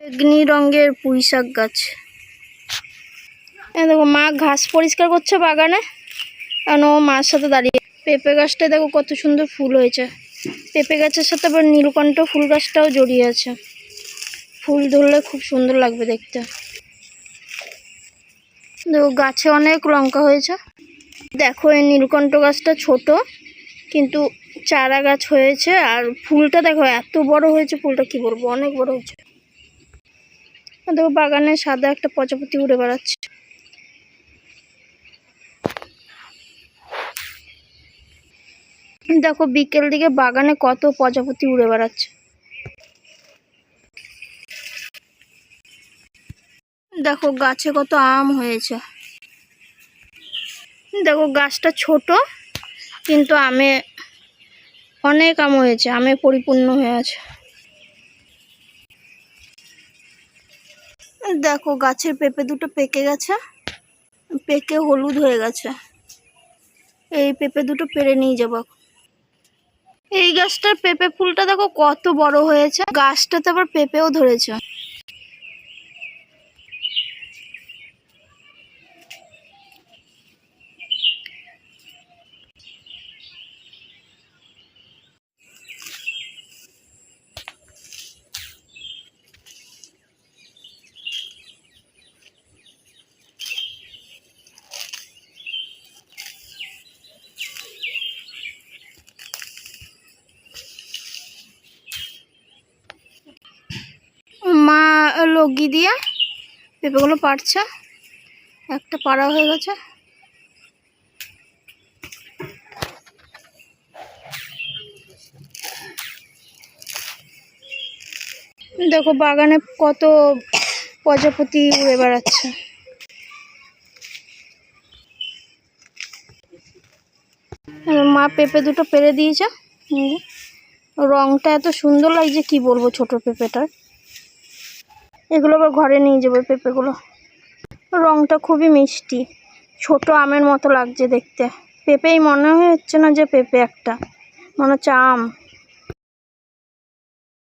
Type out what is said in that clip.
বেগনি রঙের পুঁই শাক গাছ। দেখো মা ঘাস পরিষ্কার করছে বাগানে, কারণ ও মার সাথে দাঁড়িয়ে। পেঁপে গাছটায় দেখো কত সুন্দর ফুল হয়েছে। পেঁপে গাছের সাথে আবার নীলকণ্ঠ ফুল গাছটাও জড়িয়ে আছে। ফুল ধরলে খুব সুন্দর লাগবে দেখতে। দেখো গাছে অনেক লঙ্কা হয়েছে। দেখো এই নীলকণ্ঠ গাছটা ছোট, কিন্তু চারা গাছ হয়েছে। আর ফুলটা দেখো এত বড় হয়েছে, ফুলটা কি বলবো, অনেক বড় হয়েছে। দেখো বাগানে সাদা একটা প্রজাপতি উড়ে বেড়াচ্ছে। দেখো বিকেল দিকে বাগানে কত প্রজাপতি উড়ে বেড়াচ্ছে। দেখো গাছে কত আম হয়েছে। দেখো গাছটা ছোট, কিন্তু আমে অনেক আম হয়েছে, আমে পরিপূর্ণ হয়ে আছে। দেখো গাছের পেঁপে দুটো পেকে গেছে, পেকে হলুদ হয়ে গেছে। এই পেঁপে দুটো পেড়ে নিয়ে যাবো। এই গাছটার পেঁপে ফুলটা দেখো কত বড় হয়েছে। গাছটাতে আবার পেঁপেও ধরেছে। মা লগি দিয়ে পেঁপেগুলো পাড়ছে, একটা পাড়া হয়ে গেছে। দেখো বাগানে কত প্রজাপতি উড়ে বেড়াচ্ছে। মা পেঁপে দুটো পেড়ে দিয়েছে। রংটা এত সুন্দর লাগছে কি বলবো ছোট পেঁপেটার। এগুলো আবার ঘরে নিয়ে যাবো পেঁপেগুলো। রংটা খুবই মিষ্টি, ছোট আমের মতো লাগছে দেখতে। পেঁপেই মনে হচ্ছে না যে পেঁপে, একটা মনে হচ্ছে আম।